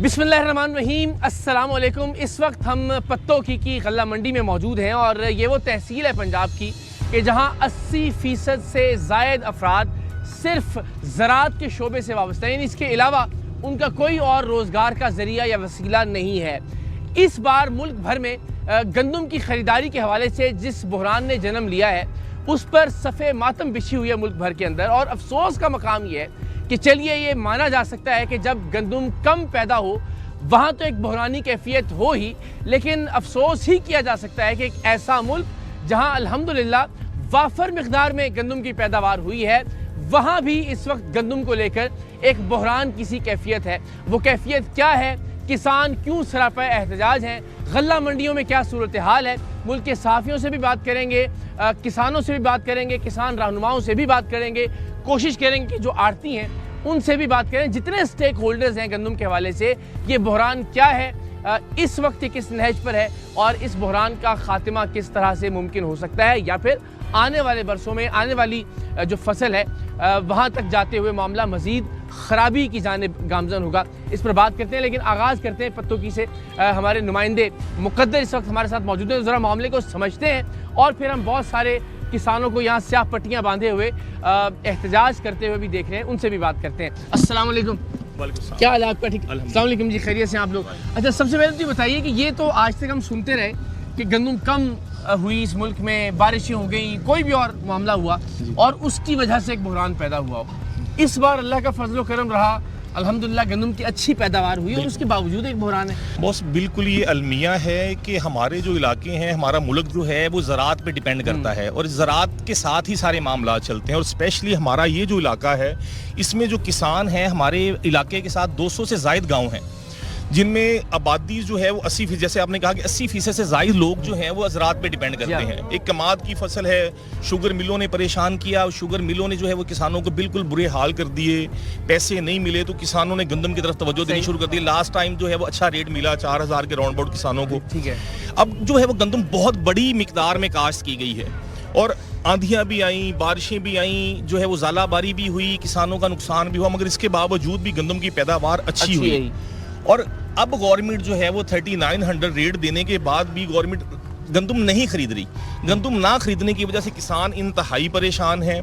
बिस्मिल्लाहिर्रहमानिर्रहीम, अस्सलाम वालेकुम। इस वक्त हम पत्तों की गल्ला मंडी में मौजूद हैं और ये वो तहसील है पंजाब की कि जहाँ 80% से ज़ायद अफराद सिर्फ ज़राअत के शोबे से वाबस्ता हैं, यानी इसके अलावा उनका कोई और रोज़गार का ज़रिया या वसीला नहीं है। इस बार मुल्क भर में गंदम की ख़रीदारी के हवाले से जिस बहरान ने जन्म लिया है उस पर सफ़े मातम बिछी हुई है मुल्क भर के अंदर। और अफसोस का मकाम ये है कि चलिए ये माना जा सकता है कि जब गंदम कम पैदा हो वहाँ तो एक बहरानी कैफियत हो ही, लेकिन अफसोस ही किया जा सकता है कि एक ऐसा मुल्क जहाँ अल्हम्दुलिल्लाह वाफर मिक़दार में गंदम की पैदावार हुई है, वहाँ भी इस वक्त गंदम को लेकर एक बहरान की सी कैफियत है। वो कैफियत क्या है, किसान क्यों सरापा एहतजाज हैं, गल्ला मंडियों में क्या सूरत हाल है, मुल्क के सहाफ़ियों से भी बात करेंगे, किसानों से भी बात करेंगे, किसान रहनुमाओं से भी बात करेंगे, कोशिश करेंगे कि जो आड़ती हैं उनसे भी बात करें, जितने स्टेक होल्डर्स हैं गंदम के हवाले से, ये बहरान क्या है, इस वक्त किस नहज पर है और इस बहरान का खात्मा किस तरह से मुमकिन हो सकता है, या फिर आने वाले बरसों में आने वाली जो फसल है वहाँ तक जाते हुए मामला मज़ीद ख़राबी की जानिब गामज़न होगा। इस पर बात करते हैं, लेकिन आगाज़ करते हैं पत्तों की से। हमारे नुमाइंदे मुक़द्दर इस वक्त हमारे साथ मौजूद हैं, ज़रा मामले को समझते हैं और फिर हम बहुत सारे किसानों को यहाँ स्याह पट्टियाँ बांधे हुए एहतजाज करते हुए भी देख रहे हैं, उनसे भी बात करते हैं। अस्सलाम वालेकुम। क्या हाल है आपका? ठीक। अस्सलाम वालेकुम जी, खैरियत से आप लोग? अच्छा, सबसे पहले तो ये बताइए कि ये तो आज तक हम सुनते रहे कि गंदम कम हुई इस मुल्क में, बारिशें हो गई, कोई भी और मामला हुआ और उसकी वजह से एक बहरान पैदा हुआ हो। इस बार अल्लाह का फजल करम रहा, अल्हम्दुलिल्लाह गंदम की अच्छी पैदावार हुई और उसके बावजूद एक बहरान है। बॉस बिल्कुल ये अलमिया है कि हमारे जो इलाके हैं, हमारा मुल्क जो है वो ज़राअत पे डिपेंड करता है और ज़राअत के साथ ही सारे मामला चलते हैं। और स्पेशली हमारा ये जो इलाका है इसमें जो किसान हैं, हमारे इलाके के साथ 200 से ज़ायद गाँव हैं जिनमें आबादी जो है वो 80%, जैसे आपने कहा कि 80% से ज़ायद लोग जो हैं वो ज़राअत पे डिपेंड करते हैं। एक कमाद की फसल है, शुगर मिलों ने परेशान किया, शुगर मिलों ने जो है वो किसानों को बिल्कुल बुरे हाल कर दिए, पैसे नहीं मिले तो किसानों ने गंदम की तरफ तवज्जो देनी शुरू कर दी। लास्ट टाइम जो है वो अच्छा रेट मिला 4000 के राउंड अबाउट किसानों को। ठीक है, अब जो है वो गंदम बहुत बड़ी मिकदार में काश्त की गई है और आंधियां भी आई, बारिशें भी आई, जो है वो ज़ालाबारी भी हुई, किसानों का नुकसान भी हुआ, मगर इसके बावजूद भी गंदम की पैदावार अच्छी हुई। और अब गवर्नमेंट जो है वो 3900 रेट देने के बाद भी गवर्नमेंट गंदम नहीं खरीद रही। गंदम ना खरीदने की वजह से किसान इंतहाई परेशान है,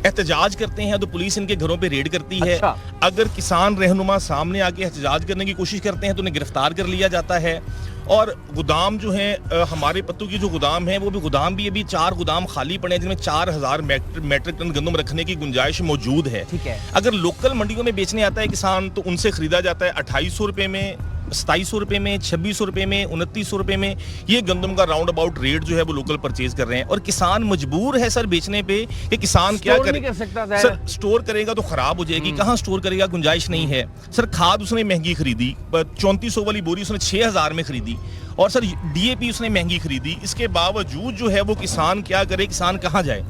एहतजाज करते हैं तो पुलिस इनके घरों पे रेड करती है। अगर किसान रहनुमा सामने आके एहतजाज करने की कोशिश करते हैं तो उन्हें गिरफ्तार कर लिया जाता है। और गोदाम जो है हमारे पत्तों की जो गोदाम है वो भी गोदाम भी अभी 4 गोदाम खाली पड़े हैं जिनमें 4000 मैट्रिक टन गंदम रखने की गुंजाइश मौजूद है। ठीक है। अगर लोकल मंडियों में बेचने आता है किसान तो उनसे खरीदा जाता है 2800 रुपये में, 2700 रुपये में, 2600 रुपये में, 2900 रुपये में। ये गंदम का राउंड अबाउट रेट जो है वो लोकल परचेज कर रहे हैं और किसान मजबूर है सर बेचने पे कि किसान क्या करे। सर स्टोर करेगा तो खराब हो जाएगी, कहाँ स्टोर करेगा, गुंजाइश नहीं है। सर खाद उसने महंगी खरीदी, 3400 वाली बोरी उसने 6000 में खरीदी और सर DAP उसने महंगी खरीदी। इसके बावजूद जो है वो किसान क्या करे, किसान कहाँ जाए।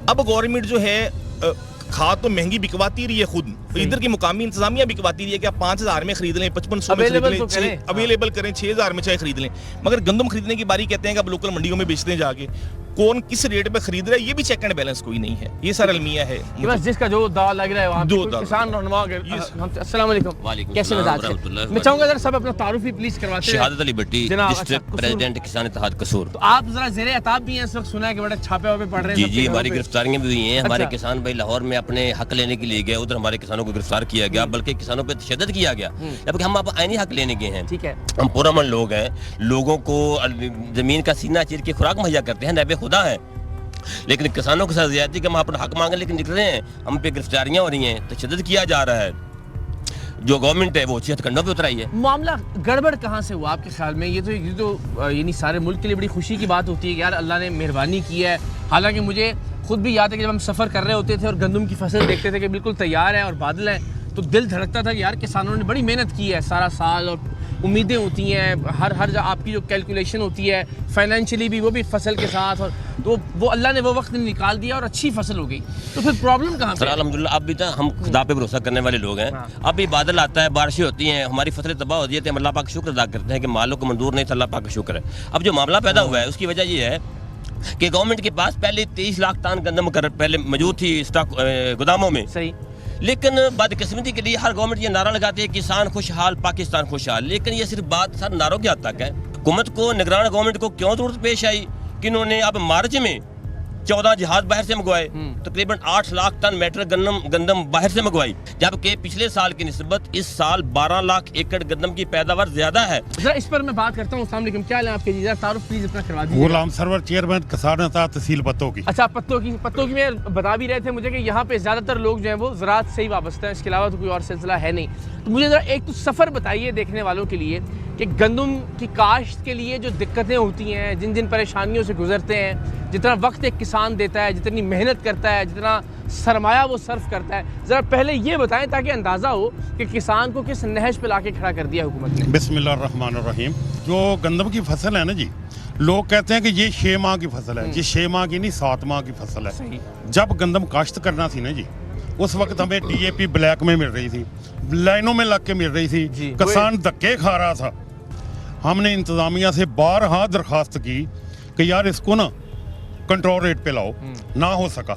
अब गवर्नमेंट जो है खाद तो महंगी बिकवाती रही है खुद, इधर की मुकामी इंतजामिया बिकवाती रही है कि आप 5000 में खरीद लें, 5500 में खरीद लें, अवेलेबल करें, 6000 में चाहे खरीद लें, मगर गंदम खरीदने की बारी कहते हैं कि अब लोकल मंडियों में बेचते हैं जाके। कौन किस रेट पे खरीद रहा है ये भी चेक एंड बैलेंस कोई नहीं है। ये सारा अलमिया है, बस जिसका जो दाव लग रहा है वहाँ किसान रहनुमा। अस्सलाम वालेकुम, कैसे मिजाज हैं? मैं चाहूंगा जरा सब अपना तारुफ भी प्लीज करवाते हैं। शहादत अली भट्टी, डिस्ट्रिक्ट प्रेसिडेंट किसान इत्तेहाद कसूर। तो आप जरा ज़ेरे अताब भी हैं इस वक्त, सुना है कि बड़ा छापे वापे पड़ रहे हैं। जी, हमारी गिरफ्तारियां भी हुई हैं। हमारे किसान भाई लाहौर में अपने हक लेने के लिए गए, उधर हमारे किसानों को गिरफ्तार किया गया, बल्कि किसानों पर तशद्दुद किया गया, जबकि हम आप आईनी हक लेने गए हैं। ठीक है, हम पुरअमन लोग हैं, लोगों को जमीन का सीना चीर के खुराक मुहैया करते हैं, नैबे खुदा है, लेकिन किसानों के साथ ज्यादती का हम अपना हक मांगे लेकिन निकल रहे हैं, हम पे गिरफ्तारियां हो रही हैं, तशद्दुद किया जा रहा है। जो गवर्नमेंट है वो अच्छी हथकंडों पे उतराई है। मामला गड़बड़ कहाँ से हुआ आपके ख्याल में? ये तो यानी सारे मुल्क के लिए बड़ी खुशी की बात होती है कि यार अल्लाह ने मेहरबानी की है। हालांकि मुझे खुद भी याद है कि जब हम सफ़र कर रहे होते थे और गंदम की फसल देखते थे कि बिल्कुल तैयार है और बादल है, तो दिल धड़कता था कि यार किसानों ने बड़ी मेहनत की है सारा साल और उम्मीदें होती हैं, हर आपकी जो कैलकुलेशन होती है फाइनेंशियली भी, वो भी फसल के साथ, और तो वो अल्लाह ने वो वक्त निकाल दिया और अच्छी फसल हो गई। तो फिर प्रॉब्लम कहाँ पे? अल्हम्दुलिल्लाह अब भी तो हम खुदा पे भरोसा करने वाले लोग हैं। अब भी बादल आता है, बारिशें होती हैं, हमारी फसलें तबाह होती है तो हम अल्लाह पाक का शुक्र अदा करते हैं कि मालों को मंजूर नहीं था, अल्लाह पाक का शुक्र है। अब जो मामला पैदा हुआ है उसकी वजह ये है कि गवर्नमेंट के पास पहले 23 लाख टन गंदम पहले मौजूद थी स्टॉक गोदामों में। सही, लेकिन बदकिस्मती के लिए हर गवर्नमेंट ये नारा लगाती है किसान खुशहाल पाकिस्तान खुशहाल, लेकिन ये सिर्फ बात सर नारों की हद तक है। हुकूमत को, निगरान गवर्नमेंट को क्यों जरूरत पेश आई कि इन्होंने अब मार्च में 14 जहाज बाहर से मंगवाए, तकरीबन 8 लाख टन मेट्रिक गंदम बाहर से मंगवाई, जबकि पिछले साल की निस्बत इस साल 12 लाख एकड़ गंदम की पैदावार ज्यादा है। जरा इस पर मैं बात करता हूँ। अस्सलाम वालेकुम, क्या हाल है आपके जी? जरा तारुफ प्लीज अपना करवा दीजिए। गुलाम सरवर, चेयरमैन किसान तहसील पत्तों की। अच्छा, पत्तों की मैं बता भी रहे थे मुझे कि यहाँ पे ज़्यादातर लोग जो हैं वो ज़राअत से ही वाबस्ता हैं, इसके अलावा तो कोई और सिलसिला है नहीं। तो मुझे ज़रा एक तो सफ़र बताइए देखने वालों के लिए कि गंदम की काश्त के लिए जो दिक्कतें होती हैं, जिन जिन परेशानियों से गुजरते हैं, जितना वक्त एक किसान देता है, जितनी मेहनत करता है, जितना सरमाया वो सर्फ करता है, ज़रा पहले ये बताएं ताकि अंदाज़ा हो कि किसान को किस नहज पे लाके खड़ा कर दिया हुकूमत ने। बिस्मिल्लाहिर्रहमानिर्रहीम। जो गंदम की फसल है ना जी, लोग कहते हैं कि ये 6 माह की फसल है। ये 6 माह की नहीं, 7 माह की फसल है। सही। जब गंदम काश्त करना थी ना जी, उस वक्त हमें DAP ब्लैक में मिल रही थी, लाइनों में लग के मिल रही थी, किसान धक्के खा रहा था। हमने इंतजामिया से बारहा दरखास्त की कि यार इसको ना कंट्रोल रेट पे लाओ, ना हो सका।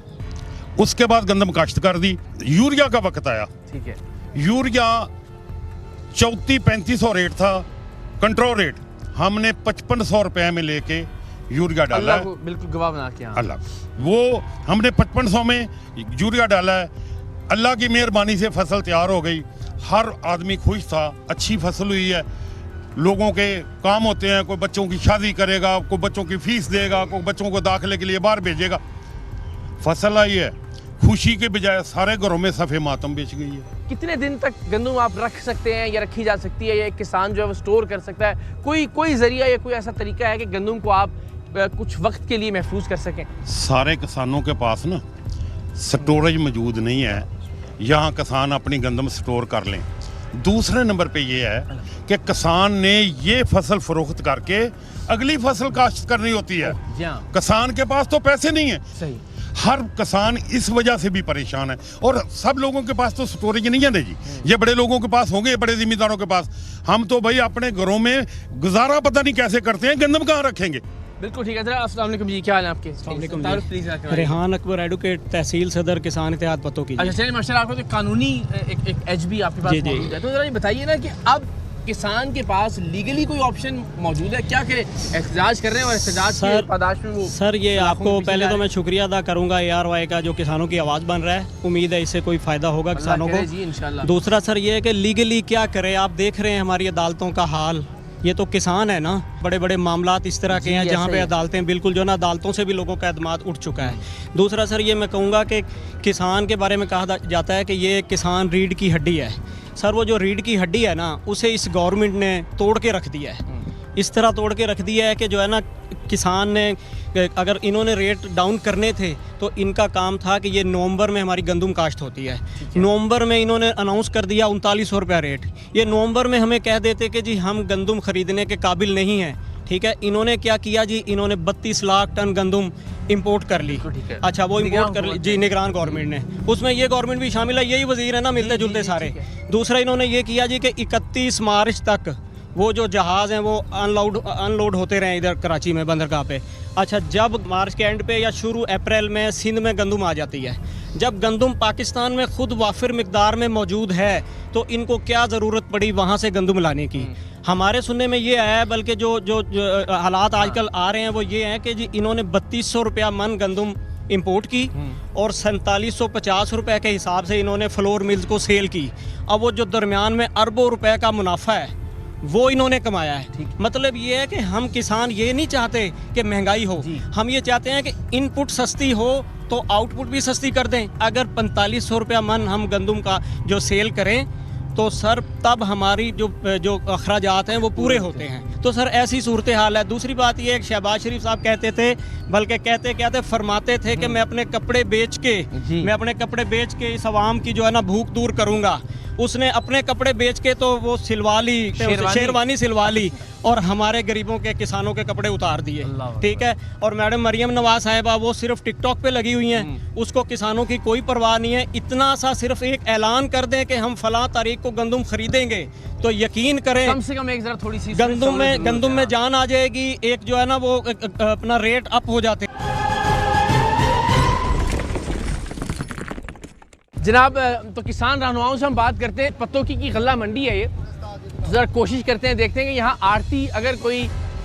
उसके बाद गंदम काश्त कर दी। यूरिया का वक्त आया, ठीक है, यूरिया 3400-3500 रेट था कंट्रोल रेट, हमने 5500 रुपए में लेके यूरिया डाला अल्लाह है। को बिल्कुल गवाह बना के। हाँ। अल्लाह, वो हमने 5500 में यूरिया डाला है। अल्लाह की मेहरबानी से फसल तैयार हो गई, हर आदमी खुश था, अच्छी फसल हुई है। लोगों के काम होते हैं, कोई बच्चों की शादी करेगा, कोई बच्चों की फीस देगा, कोई बच्चों को दाखिले के लिए बाहर भेजेगा। फसल आई है, खुशी के बजाय सारे घरों में सफ़े मातम बेच गई है। कितने दिन तक गंदम आप रख सकते हैं या रखी जा सकती है, या एक किसान जो है वो स्टोर कर सकता है? कोई जरिया या कोई ऐसा तरीका है कि गंदम को आप कुछ वक्त के लिए महफूज कर सकें? सारे किसानों के पास ना स्टोरेज मौजूद नहीं है, यहाँ किसान अपनी गंदम स्टोर कर लें। दूसरे नंबर पे ये है कि किसान ने ये फसल फरोख्त करके अगली फसल काश्त करनी होती है। किसान के पास तो पैसे नहीं है। सही। हर किसान इस वजह से भी परेशान है, और सब लोगों के पास तो स्टोरेज नहीं है ना जी। ये बड़े लोगों के पास होंगे, बड़े जिम्मेदारों के पास। हम तो भाई अपने घरों में गुजारा पता नहीं कैसे करते हैं, गंदम कहाँ रखेंगे। बिल्कुल ठीक है। जरा अस्सलाम वालेकुम जी, क्या हाल है आपके? तारुफ प्लीज रखना। रेहान अकबर एडवोकेट, तहसील सदर, किसान इत्तेहाद पत्तों की। अच्छा चलिए, माशाल्लाह आपको तो कानूनी एक HB आपके पास जी, जी। मौजूद है, तो जरा ये बताइए ना कि अब किसान के पास लीगली कोई ऑप्शन मौजूद है क्या कि एहतजाज कर रहे हैं और एहतजाज की पादाश में वो? सर ये आपको पहले तो मैं शुक्रिया अदा करूंगा ARY का, जो किसानों की आवाज़ बन रहा है। उम्मीद है इससे कोई फ़ायदा होगा किसानों को जी इंशाल्लाह। दूसरा सर ये है कि लीगली क्या करें। आप देख रहे हैं हमारी अदालतों का हाल, ये तो किसान है ना, बड़े बड़े मामलात इस तरह के हैं जहाँ पे अदालतें बिल्कुल जो ना, अदालतों से भी लोगों का एतमाद उठ चुका है। दूसरा सर ये मैं कहूँगा कि किसान के बारे में कहा जाता है कि ये किसान रीढ़ की हड्डी है। सर वो जो रीढ़ की हड्डी है ना, उसे इस गवर्नमेंट ने तोड़ के रख दिया है। इस तरह तोड़ के रख दिया है कि जो है ना, किसान ने, अगर इन्होंने रेट डाउन करने थे तो इनका काम था कि ये नवंबर में हमारी गंदम काश्त होती है। नवंबर में इन्होंने अनाउंस कर दिया 3900 रुपया रेट। ये नवंबर में हमें कह देते कि जी हम गंदम खरीदने के काबिल नहीं हैं। ठीक है, इन्होंने क्या किया जी, इन्होंने 32 लाख टन गंदम इंपोर्ट कर ली। अच्छा, वो इंपोर्ट कर ली जी, निगरान गवर्नमेंट ने। उसमें ये गवर्नमेंट भी शामिल है, यही वजीर है ना, मिलते जुलते सारे। दूसरा इन्होंने ये किया जी कि 31 मार्च तक वो जो जहाज़ हैं वो अनलोड होते रहे इधर कराची में बंदरगाह पे। अच्छा, जब मार्च के एंड पे या शुरू अप्रैल में सिंध में गंदम आ जाती है, जब गंदम पाकिस्तान में खुद वाफिर मिकदार में मौजूद है, तो इनको क्या ज़रूरत पड़ी वहाँ से गंदम लाने की? हमारे सुनने में ये आया है, बल्कि जो हालात आजकल आ रहे हैं वो ये हैं कि जी इन्होंने 3200 रुपया मन गंदम इंपोर्ट की और 4750 रुपये के हिसाब से इन्होंने फ्लोर मिल्स को सेल की। अब वो जो दरमियान में अरबों रुपए का मुनाफा है वो इन्होंने कमाया है। मतलब ये है कि हम किसान ये नहीं चाहते कि महंगाई हो, हम ये चाहते हैं कि इनपुट सस्ती हो तो आउटपुट भी सस्ती कर दें। अगर 4500 रुपया मन हम गंदम का जो सेल करें तो सर तब हमारी जो अखराजात हैं वो पूरे होते हैं। तो सर ऐसी सूरत हाल है। दूसरी बात ये है, शहबाज शरीफ साहब कहते थे, बल्कि कहते फरमाते थे कि मैं अपने कपड़े बेच के इस अवाम की जो है ना भूख दूर करूँगा। उसने अपने कपड़े बेच के तो वो सिलवा ली, शेरवानी सिलवा ली, और हमारे गरीबों के, किसानों के कपड़े उतार दिए। ठीक है, और मैडम मरियम नवाज साहिबा वो सिर्फ टिकटॉक पे लगी हुई हैं, उसको किसानों की कोई परवाह नहीं है। इतना सा सिर्फ एक ऐलान कर दें कि हम फलां तारीख को गंदम खरीदेंगे, तो यकीन करें कम से कम एक जरा थोड़ी सी गंदम में जान आ जाएगी। एक जो है ना वो अपना रेट अप हो जाते। जनाब तो किसान रहनुमाओं से हम बात करते हैं। पत्तों की गल्ला मंडी है ये, तो ज़रा कोशिश करते हैं, देखते हैं कि यहाँ आड़ती अगर कोई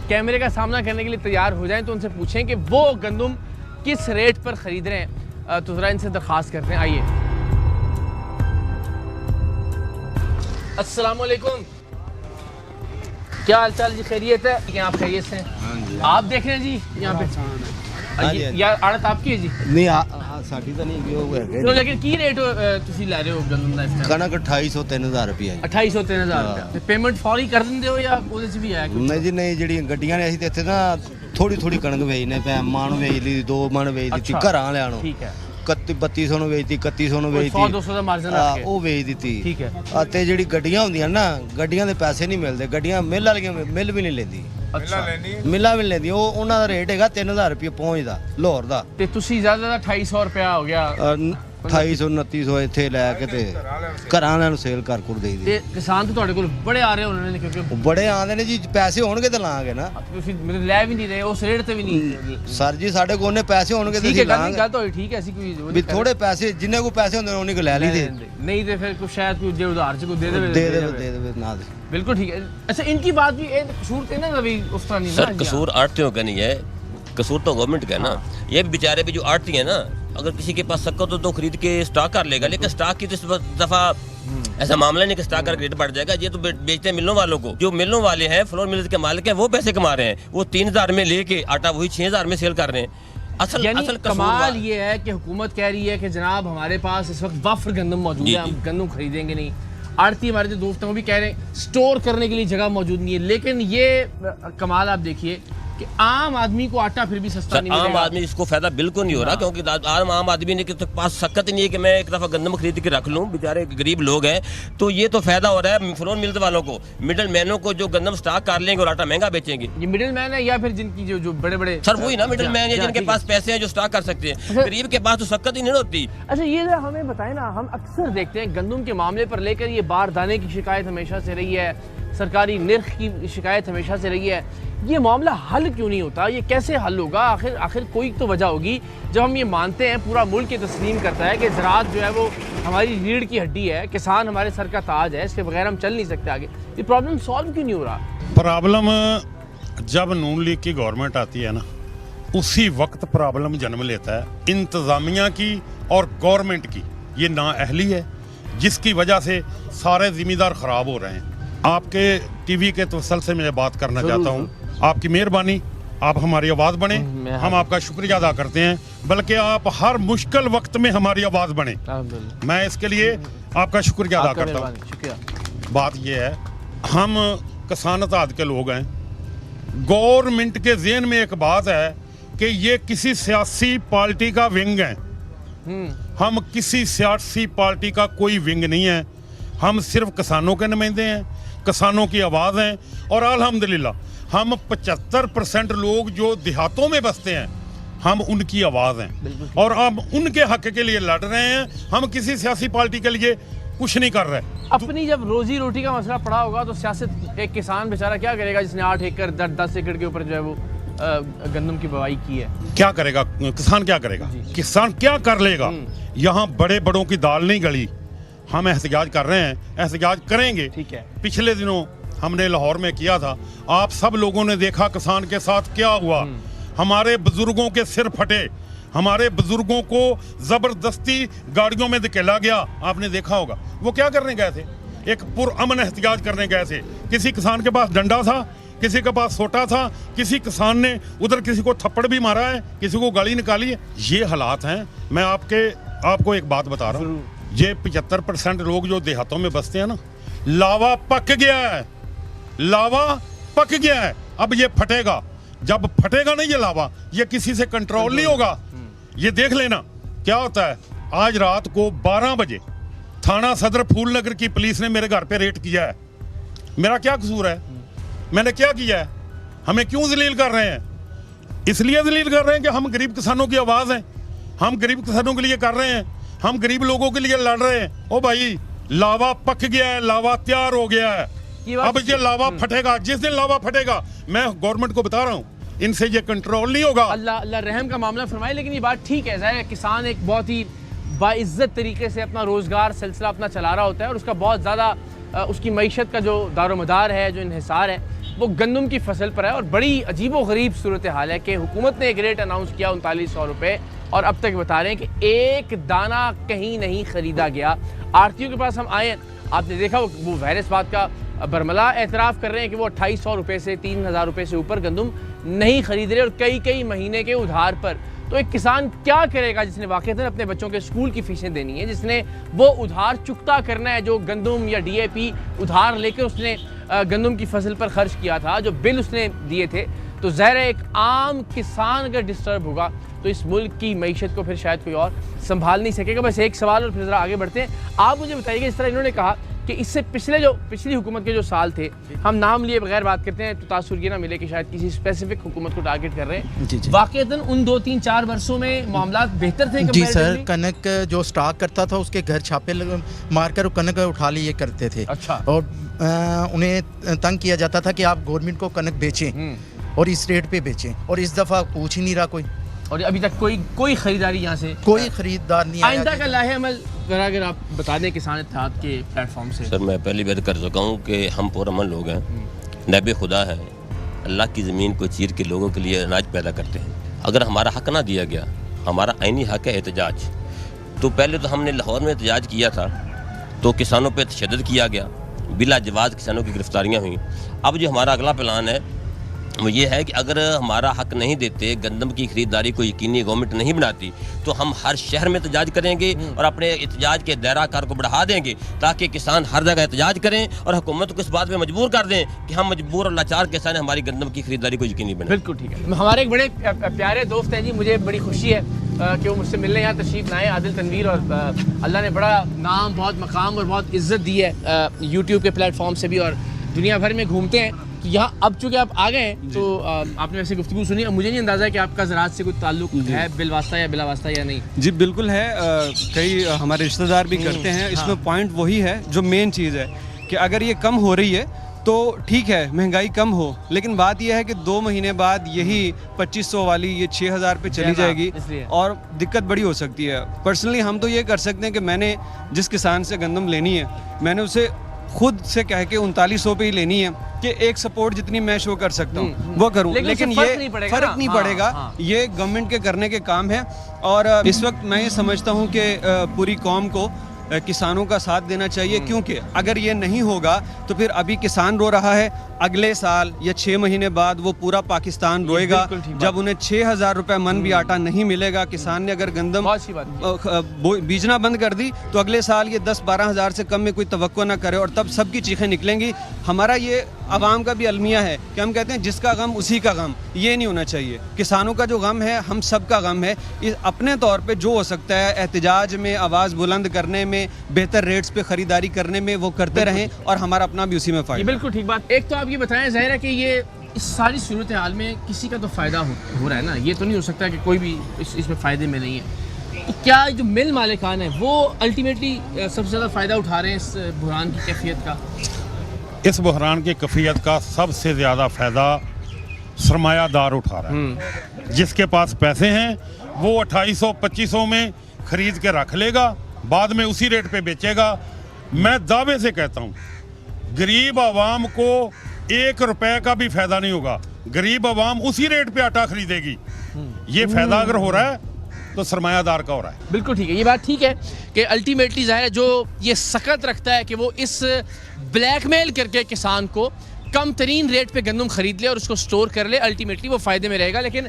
कैमरे का सामना करने के लिए तैयार हो जाए तो उनसे पूछें कि वो गंदम किस रेट पर ख़रीद रहे हैं। तो ज़रा इनसे दरख्वास्त करते हैं। आइए। अस्सलाम वालेकुम, क्या हाल चाल जी? खैरियत है? क्या आप खैरियत से हैं? आप देख रहे हैं जी यहाँ पे या आड़त आपकी है जी? नहीं साडी ਤਾਂ ਨਹੀਂ ਉਹ ਹੈਗੇ चलो लेकिन की रेट ਤੁਸੀਂ ਲੈ ਰਹੇ ਹੋ ਗੰਦਮ ਦਾ ਇਸ ਟਾਈਮ? ਕਣਕ 2800 3000 ਰੁਪਏ ਹੈ 2800 3000 ਰੁਪਏ ਤੇ ਪੇਮੈਂਟ ਫੌਰੀ ਕਰ ਦਿੰਦੇ ਹੋ ਜਾਂ ਉਹਦੇ 'ਚ ਵੀ ਆਇਆ ਕੁਛ? ਨਹੀਂ ਜੀ ਨਹੀਂ ਜਿਹੜੀਆਂ ਗੱਡੀਆਂ ਨੇ ਅਸੀਂ ਤੇ ਇੱਥੇ ਨਾ ਥੋੜੀ ਥੋੜੀ ਕਣਕ ਵੇਚਨੇ ਪੈ ਮਣ ਵੇਚ ਲਈ 2 ਮਣ ਵੇਚ ਦਿੱਤੀ ਅੱਛਾ। ਘਰਾਂ ਵਾਲਿਆਂ ਨੂੰ ਠੀਕ ਹੈ, 3200 ਨੂੰ ਵੇਚਦੀ 3100 ਨੂੰ ਕੋਈ ਵੇਚਦੀ 100 200 ਦਾ ਮਾਰਜਨ ਰੱਖ ਕੇ। ਉਹ ਵੇਚ ਦਿੱਤੀ ਠੀਕ ਹੈ। ਅਤੇ ਜਿਹੜੀ ਗੱਡੀਆਂ ਹੁੰਦੀਆਂ ਨਾ ਗੱਡੀਆਂ ਦੇ ਪੈਸੇ ਨਹੀਂ ਮਿਲਦੇ, ਗੱਡੀਆਂ ਮਿਲ ਵਾਲੀਆਂ ਮਿਲ ਵੀ ਨਹੀਂ ਲੈਂਦੀ, ਅੱਛਾ, ਮਿਲਾਂ ਵੀ ਨਹੀਂ ਲੈਂਦੀ। ਉਹ ਉਹਨਾਂ ਦਾ ਰੇਟ ਹੈਗਾ 3000 ਰੁਪਏ ਪਹੁੰਚਦਾ ਲਾਹੌਰ ਦਾ, ਤੇ ਤੁਸੀਂ ਜ਼ਿਆਦਾ 2800 ਰੁਪਇਆ ਹੋ ਗਿਆ 2800 2900 ਇੱਥੇ ਲੈ ਕੇ ਤੇ ਘਰਾਂ ਵਾਲਿਆਂ ਨੂੰ ਸੇਲ ਕਰ ਦੇਈਦੀ। ਤੇ ਕਿਸਾਨ ਤਾਂ ਤੁਹਾਡੇ ਕੋਲ ਬੜੇ ਆ ਰਹੇ ਹੋਣੇ ਨੇ ਕਿਉਂਕਿ ਉਹ ਬੜੇ ਆਉਂਦੇ ਨੇ ਜੀ, ਪੈਸੇ ਹੋਣਗੇ ਤਾਂ ਲਾਂਗੇ ਨਾ। ਤੁਸੀਂ ਮੇਰੇ ਲੈ ਵੀ ਨਹੀਂ ਰਹੇ ਉਸ ਰੇਟ ਤੇ ਵੀ ਨਹੀਂ। ਸਰ ਜੀ ਸਾਡੇ ਕੋਲ ਨੇ ਪੈਸੇ ਹੋਣਗੇ ਤੇ ਠੀਕ ਹੈ, ਅਸੀਂ ਗੱਲ ਲਾਂਗੇ। ਗੱਲ ਤਾਂ ਹੋਈ, ਠੀਕ ਹੈ, ਅਸੀਂ ਕੋਈ ਵੀ ਥੋੜੇ ਪੈਸੇ ਜਿੰਨੇ ਕੋ ਪੈਸੇ ਹੁੰਦੇ ਨੇ ਉਹਨੇ ਕੋ ਲੈ ਲਈਦੇ, ਨਹੀਂ ਤੇ ਫਿਰ ਕੋਈ ਸ਼ਾਇਦ ਕੋਈ ਜੇ ਉਧਾਰ ਚ ਕੋਈ ਦੇ ਦੇਵੇ ਦੇ ਦੇਵੇ ਨਾ ਦੇ। बिल्कुल ठीक है। अच्छा, इनकी बात भी कसूर थे ना अभी उस तरह नहीं सर ना? कसूर आड़तियों का नहीं है, कसूर तो गवर्नमेंट का है ना। ये भी बेचारे भी जो आड़ती है ना, अगर किसी के पास सकत हो तो खरीद के स्टॉक कर लेगा, लेकिन स्टॉक की तो इस दफा ऐसा मामला नहीं कि स्टॉक का रेट बढ़ जाएगा। ये तो बेचते हैं मिलों वालों को, जो मिलों वाले हैं फ्लोर मिल्स के मालिक हैं वो पैसे कमा रहे हैं। वो 3000 में लेके आटा वही 6000 में सेल कर रहे हैं। असल यानी असल कमाल ये है कि हुकूमत कह रही है कि जनाब हमारे पास इस वक्त वफ्र गंदम मौजूद है, हम गंदम खरीदेंगे नहीं। आड़ती हमारे जो दोस्त हैं वो भी कह रहे हैं स्टोर करने के लिए जगह मौजूद नहीं है। लेकिन ये कमाल आप देखिए कि आम आदमी को आटा फिर भी सस्ता नहीं आम मिलेगा। आदमी इसको फायदा बिल्कुल नहीं हो रहा, क्योंकि आम आदमी ने के पास सकत नहीं है कि मैं एक दफा गंदम खरीद के रख लूं। बेचारे गरीब लोग हैं, तो ये तो फायदा हो रहा है फ्लोर मिल्स वालों को, मिडल मैनों को जो गंदम स्टॉक कर लेंगे और आटा महंगा बेचेंगे। ये मिडिल मैन है या फिर जिनकी जो बड़े बड़े सर वही ना मिडल मैन है, जिनके पास पैसे हैं जो स्टॉक कर सकते हैं। गरीब के पास तो सकत ही नहीं होती। अच्छा, ये जरा हमें बताएं ना, हम अक्सर देखते हैं गंदम के मामले पर लेकर ये बारदाने की शिकायत हमेशा से रही है, सरकारी निर्ख की शिकायत हमेशा से रही है। ये मामला हल क्यों नहीं होता? ये कैसे हल होगा? आखिर कोई तो वजह होगी। जब हम ये मानते हैं, पूरा मुल्क ये तस्लीम करता है कि ज़राअत जो है वो हमारी रीढ़ की हड्डी है, किसान हमारे सर का ताज है, इसके बगैर हम चल नहीं सकते आगे, ये प्रॉब्लम सॉल्व क्यों नहीं हो रहा? प्रॉब्लम जब नून लीग की गवर्नमेंट आती है ना, उसी वक्त प्रॉब्लम जन्म लेता है। इंतज़ामिया की और गवर्नमेंट की ये नाअहली है, जिसकी वजह से सारे जिम्मेदार ख़राब हो रहे हैं। आपके टीवी के तवसल से मैं बात करना चाहता हूँ, आपकी मेहरबानी, आप हमारी आवाज़ बने, हम आपका शुक्रिया अदा करते हैं, बल्कि आप हर मुश्किल वक्त में हमारी आवाज़ बने, मैं इसके लिए आपका शुक्रिया अदा करता हूँ। शुक्रिया। बात ये है, हम किसान इत्तेहाद के लोग हैं, गवर्नमेंट के ज़हन में एक बात है कि ये किसी सियासी पार्टी का विंग है। हम किसी सियासी पार्टी का कोई विंग नहीं है, हम सिर्फ किसानों के नुमाइंदे हैं, किसानों की आवाज़ हैं। और अल्हम्दुलिल्लाह हम 75% लोग जो देहातों में बसते हैं, हम उनकी आवाज़ हैं और हम उनके हक के लिए लड़ रहे हैं। हम किसी सियासी पार्टी के लिए कुछ नहीं कर रहे। अपनी जब रोजी रोटी का मसला पड़ा होगा तो सियासत, एक किसान बेचारा क्या करेगा जिसने 8 एकड़ 10 एकड़ के ऊपर जो है वो गंदम की बुवाई की है? क्या करेगा किसान? क्या करेगा किसान? क्या कर लेगा? यहाँ बड़े बड़ों की दाल नहीं गली। हम एहतजाज कर रहे हैं, एहतजाज करेंगे। ठीक है। पिछले दिनों हमने लाहौर में किया था, आप सब लोगों ने देखा किसान के साथ क्या हुआ। हमारे बुजुर्गों के सिर फटे, हमारे बुजुर्गों को जबरदस्ती गाड़ियों में धकेला गया, आपने देखा होगा। वो क्या करने गए थे? एक पुरअमन एहतजाज करने गए थे। किसी किसान के पास डंडा था, किसी के पास सोटा था, किसी किसान ने उधर किसी को थप्पड़ भी मारा है, किसी को गाली निकाली है। ये हालात हैं। मैं आपको एक बात बता रहा हूँ, ये 75% लोग जो देहातों में बसते हैं ना, लावा पक गया है, लावा पक गया है। अब ये फटेगा, जब फटेगा ना ये लावा, ये किसी से कंट्रोल नहीं होगा। ये देख लेना क्या होता है। आज रात को 12 बजे थाना सदर फूलनगर की पुलिस ने मेरे घर पे रेड किया है। मेरा क्या कसूर है? मैंने क्या किया है? हमें क्यों जलील कर रहे हैं? इसलिए जलील कर रहे हैं कि हम गरीब किसानों की आवाज़ हैं, हम गरीब किसानों के लिए कर रहे हैं, हम गरीब लोगों के लिए लड़ रहे हैं। ओ भाई, लावा पक गया है, लावा तैयार हो गया है। अब ये लावा फटेगा, जिस दिन लावा फटेगा, मैं गवर्नमेंट को बता रहा हूँ, इनसे ये कंट्रोल नहीं होगा। अल्लाह रहम का मामला फरमाए। लेकिन ये बात ठीक है, ज़ाहिर है किसान एक बहुत ही बाइज्जत तरीके से अपना रोज़गार सिलसिला अपना चला रहा होता है और उसका बहुत ज़्यादा उसकी मईशत का जो दारोमदार है, जो इन्हिसार है, वो गंदम की फसल पर है। और बड़ी अजीबो गरीब सूरत हाल है कि हुकूमत ने एक रेट अनाउंस किया 3900 रुपये और अब तक बता रहे हैं कि एक दाना कहीं नहीं ख़रीदा गया। आड़तियों के पास हम आए, आपने देखा वो वायरस बात का बरमला एतराफ़ कर रहे हैं कि वो 2800 रुपये से 3000 रुपये से ऊपर गंदम नहीं खरीद रहे और कई कई महीने के उधार पर। तो एक किसान क्या करेगा जिसने वाक़ईतन अपने बच्चों के स्कूल की फ़ीसें देनी है, जिसने वो उधार चुकता करना है जो गंदम या DAP उधार लेकर उसने गंदम की फसल पर खर्च किया था, जो बिल उसने दिए थे। तो ज़ाहिर है एक आम किसान अगर डिस्टर्ब होगा तो इस मुल्क की मईशत को फिर शायद कोई और संभाल नहीं सकेगा। बस एक सवाल और फिर ज़रा आगे बढ़ते हैं। आप मुझे बताइएगा, इस तरह इन्होंने कहा कि इससे पिछली हुकूमत के जो साल थे, हम नाम लिए बगैर बात करते हैं तो तासुर ये ना मिले कि शायद किसी स्पेसिफिक हुकूमत को टारगेट कर रहे हैं। वाक़ईतन उन 2-3-4 वर्षों में मामला बेहतर थे? जी सर, कनक जो स्टॉक करता था उसके घर छापे मारकर कनक उठा लिए करते थे। अच्छा। और उन्हें तंग किया जाता था कि आप गवर्नमेंट को कनक बेचें और इस रेट पे बेचें, और इस दफ़ा पूछ ही नहीं रहा कोई, और अभी तक कोई खरीदारी यहाँ से कोई खरीदार नहीं आया। आइंदा का लाहे अमल अगर आप बता दें किसान इत्तेहाद के प्लेटफॉर्म से। सर मैं पहली बात कर चुका हूँ कि हम पुरअमन लोग हैं, नबे खुदा हैं, अल्लाह की ज़मीन को चीर के लोगों के लिए अनाज पैदा करते हैं। अगर हमारा हक़ ना दिया गया, हमारा आइनी हक़ है एहतजाज, तो पहले तो हमने लाहौर में एहतजाज किया था तो किसानों पर तशद्दुद किया गया, बिला जवाज़ किसानों की गिरफ्तारियाँ हुई। अब जो हमारा अगला प्लान है वो ये है कि अगर हमारा हक नहीं देते, गंदम की खरीदारी को यकीनी गवर्नमेंट नहीं बनाती, तो हम हर शहर में एहतजाज करेंगे और अपने एहतजाज के दायरा कार को बढ़ा देंगे ताकि किसान हर जगह एहतजाज करें और हुकूमत को इस बात में मजबूर कर दें कि हम मजबूर और लाचार किसान हमारी गंदम की खरीदारी को यकीनी बनाएं। बिल्कुल ठीक है। हमारे एक बड़े प्यारे दोस्त हैं जी, मुझे बड़ी खुशी है कि वो मुझसे मिलने यहाँ तशरीफ़ लाए, आदिल तनवीर, और अल्लाह ने बड़ा नाम, बहुत मकाम और बहुत इज़्ज़त दी है यूट्यूब के प्लेटफॉर्म से भी, और दुनिया भर में घूमते हैं। तो यहाँ अब चूँकि आप आ गए हैं तो आपने वैसे गुफ्तगू सुनी, मुझे नहीं अंदाज़ा कि आपका ज़राअत से कोई ताल्लुक है बिलवास्ता या बिलावास्ता या नहीं। जी बिल्कुल है, कई हमारे रिश्तेदार भी करते हैं। इसमें पॉइंट वही है जो मेन चीज़ है कि अगर ये कम हो रही है तो ठीक है, महंगाई कम हो, लेकिन बात यह है कि 2 महीने बाद यही 2500 वाली ये 6000 पे चली जाएगी और दिक्कत बड़ी हो सकती है। पर्सनली हम तो ये कर सकते हैं कि मैंने जिस किसान से गंदम लेनी है, मैंने उसे खुद से कह के 3900 पे ही लेनी है कि एक सपोर्ट जितनी मैं शो कर सकता हूँ वो करूँ, लेकिन ये फर्क नहीं पड़ेगा। ये गवर्नमेंट के करने के काम है। और इस वक्त मैं ये समझता हूँ कि पूरी कौम को किसानों का साथ देना चाहिए, क्योंकि अगर ये नहीं होगा तो फिर अभी किसान रो रहा है, अगले साल या 6 महीने बाद वो पूरा पाकिस्तान रोएगा जब उन्हें 6000 रुपये मन भी आटा नहीं मिलेगा। किसान ने अगर गंदम बीजना बंद कर दी तो अगले साल ये 10-12 हज़ार से कम में कोई तवक्को ना करे और तब सबकी चीखें निकलेंगी। हमारा ये आवाम का भी अलमिया है कि हम कहते हैं जिसका गम उसी का गम, ये नहीं होना चाहिए। किसानों का जो गम है हम सब का गम है। इस अपने तौर पे जो हो सकता है एहतजाज में, आवाज़ बुलंद करने में, बेहतर रेट्स पे ख़रीदारी करने में वो करते रहें और हमारा अपना भी उसी में फ़ायदा। बिल्कुल ठीक बात। एक तो आप ये बताएं, ज़ाहिर है कि ये इस सारी सूरत हाल में किसी का तो फ़ायदा हो रहा है ना, ये तो नहीं हो सकता कि कोई भी इसमें फ़ायदे में नहीं है। तो क्या जो मिल मालिकान है वो अल्टीमेटली सबसे ज़्यादा फ़ायदा उठा रहे हैं इस बहरान की कैफियत का? इस बहरान की कैफियत का सबसे ज़्यादा फ़ायदा सरमायादार उठा रहा है। जिसके पास पैसे हैं वो 2800-2500 में ख़रीद के रख लेगा, बाद में उसी रेट पे बेचेगा। मैं दावे से कहता हूँ गरीब आवाम को 1 रुपए का भी फ़ायदा नहीं होगा। गरीब आवाम उसी रेट पे आटा खरीदेगी। ये फ़ायदा अगर हो रहा है तो सरमायादार का हो रहा है। बिल्कुल ठीक है, ये बात ठीक है कि अल्टीमेटली ज़ाहिर है जो ये सकत रखता है कि वो इस ब्लैकमेल करके किसान को कम तरीन रेट पे गंदम खरीद ले और उसको स्टोर कर ले, अल्टीमेटली वो फ़ायदे में रहेगा। लेकिन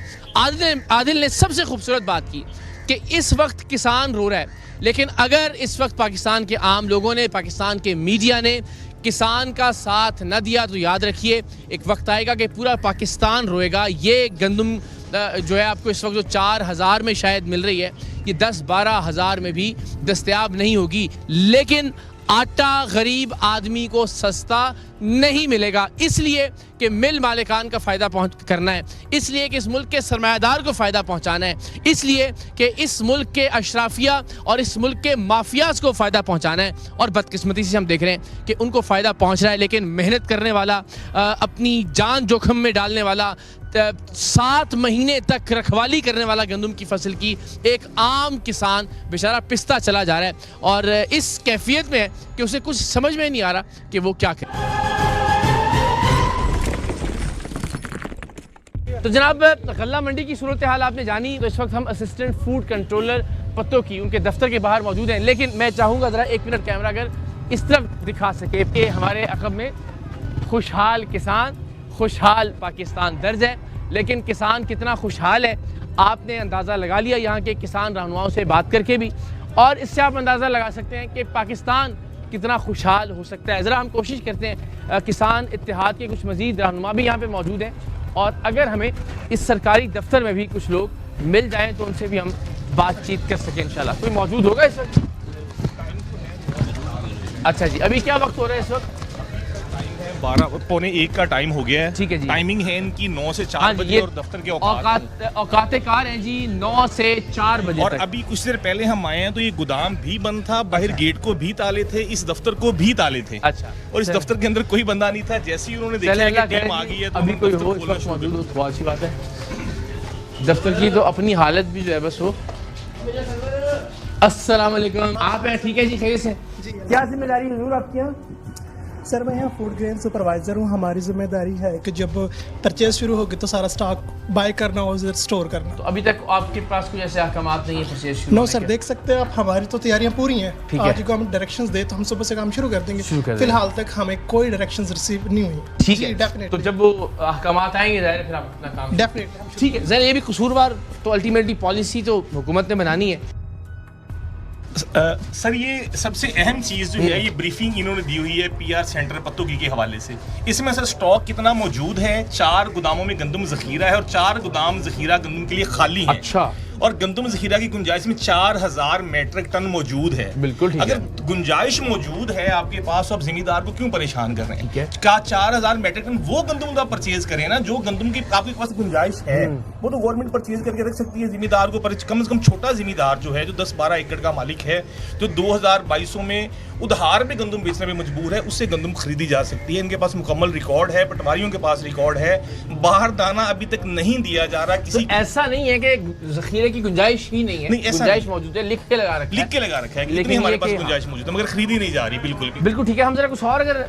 आदिल ने सबसे खूबसूरत बात की कि इस वक्त किसान रो रहा है, लेकिन अगर इस वक्त पाकिस्तान के आम लोगों ने, पाकिस्तान के मीडिया ने किसान का साथ न दिया तो याद रखिए एक वक्त आएगा कि पूरा पाकिस्तान रोएगा। ये गंदम जो है आपको इस वक्त जो 4000 में शायद मिल रही है, ये 10-12 हज़ार में भी दस्तयाब नहीं होगी। लेकिन आटा गरीब आदमी को सस्ता नहीं मिलेगा, इसलिए कि मिल मालिकान का फ़ायदा करना है, इसलिए कि इस मुल्क के सरमायादार को फ़ायदा पहुंचाना है, इसलिए कि इस मुल्क के अशराफिया और इस मुल्क के माफियाज को फ़ायदा पहुंचाना है। और बदकिस्मती से हम देख रहे हैं कि उनको फ़ायदा पहुंच रहा है, लेकिन मेहनत करने वाला, अपनी जान जोखिम में डालने वाला, 7 महीने तक रखवाली करने वाला गंदम की फसल की एक आम किसान बेचारा पिसता चला जा रहा है, और इस कैफियत में है कि उसे कुछ समझ में नहीं आ रहा कि वो क्या करे। तो जनाब, गल्ला मंडी की सूरत हाल आपने जानी। तो इस वक्त हम असिस्टेंट फूड कंट्रोलर पत्तों की उनके दफ्तर के बाहर मौजूद हैं, लेकिन मैं चाहूँगा ज़रा 1 मिनट कैमरा अगर इस तरफ दिखा सके कि हमारे अक़ब में खुशहाल किसान, खुशहाल पाकिस्तान दर्ज है। लेकिन किसान कितना खुशहाल है आपने अंदाज़ा लगा लिया यहाँ के किसान रहनुमाओं से बात करके भी, और इससे आप अंदाज़ा लगा सकते हैं कि पाकिस्तान कितना खुशहाल हो सकता है। ज़रा हम कोशिश करते हैं, किसान इत्तेहाद के कुछ मज़ीद रहनुमा भी यहाँ पे मौजूद हैं, और अगर हमें इस सरकारी दफ्तर में भी कुछ लोग मिल जाएँ तो उनसे भी हम बातचीत कर सकें इंशाल्लाह। कोई मौजूद होगा इस वक्त? अच्छा जी, अभी क्या वक्त हो रहा है इस वक्त? 12:45 का टाइम हो गया है। ठीक है जी। टाइमिंग है इनकी 9 से 4 बजे, और दफ्तर के औकाते कार हैं जी 9 से 4 बजे और तक। अभी कुछ देर पहले हम आए हैं तो ये गोदाम भी बंद था, बाहर गेट को भी ताले थे, इस दफ्तर को भी ताले थे। अच्छा, और इस दफ्तर के अंदर कोई बंदा नहीं था। जैसे ही उन्होंने देखा कि टीम आ गई है तो अभी कोई दफ्तर हो इस खोलना वक्त शुरू मौजूद हो कर तो बहुत अच्छी बात है। दफ्तर की तो अपनी हालत भी जो है बस हो। अस्सलाम वालेकुम, आप हैं? ठीक है जी, खैर से। क्या जिम्मेदारी है हुजूर आपकी यहाँ? सर मैं यहाँ फूड ग्रेन सुपरवाइज़र हूँ। हमारी जिम्मेदारी है कि जब परचेज शुरू होगी तो सारा स्टॉक बाय करना और स्टोर करना। तो अभी तक आपके पास कोई ऐसे अहकामात नहीं है परचेज शुरू नो होने सर, के? देख सकते हैं आप, हमारी तो तैयारियाँ पूरी हैं। ठीक है। आज गवर्नमेंट डायरेक्शंस दे तो हम सुबह से काम शुरू कर देंगे। शुरू कर देंगे। फिलहाल तक हमें कोई डायरेक्शंस रिसीव नहीं हुई। ठीक जी, है, डेफिनेटली। तो जब वो अहकामात आएंगे ज़ाहिर है फिर आप अपना काम। डेफिनेटली। ठीक है, ज़रा ये भी कसूरवार तो अल्टीमेटली पॉलिसी तो हुकूमत ने बनानी है। सर ये सबसे अहम चीज़ जो है, ये ब्रीफिंग इन्होंने दी हुई है पीआर सेंटर पत्तोकी के हवाले से। इसमें सर स्टॉक कितना मौजूद है, 4 गोदामों में गंदम ज़खीरा है और 4 गोदाम ज़खीरा गंदम के लिए खाली है। अच्छा। और गंदम ज़खीरा की गुंजाइश में 4000 मीट्रिक टन मौजूद है। बिल्कुल ठीक अगर है। गुंजाइश मौजूद है आपके पास तो आप जिम्मेदार को क्यों परेशान कर रहे हैं? ठीक है। का 4000 मीट्रिक टन वो गंदम का परचेज करें ना, जो गंदम की आपके पास गुंजाइश है वो तो गवर्नमेंट परचेज करके रख सकती है। जिम्मेदार को कम से कम छोटा जिम्मेदार जो है, जो 10-12 एकड़ का मालिक है, जो 2022 में उधार में गंदम बेचने में मजबूर है, उससे गंदम खरीदी जा सकती है। इनके पास मुकम्मल रिकॉर्ड है, पटवारियों के पास रिकॉर्ड है। बाहर दाना अभी तक नहीं दिया जा रहा किसी। तो ऐसा नहीं है कि ज़खीरे की गुंजाइश ही नहीं है, नहीं, ऐसा गुंजाइश नहीं। मौजूद है, लिख के लगा रखा है। लिख के लगा रखा है कि लेकिन इतनी हमारे ये पास कि- गुंजाइश मौजूद है, मगर खरीदी नहीं जा रही। बिल्कुल भी। बिल्कुल ठीक है। हम जरा कुछ और अगर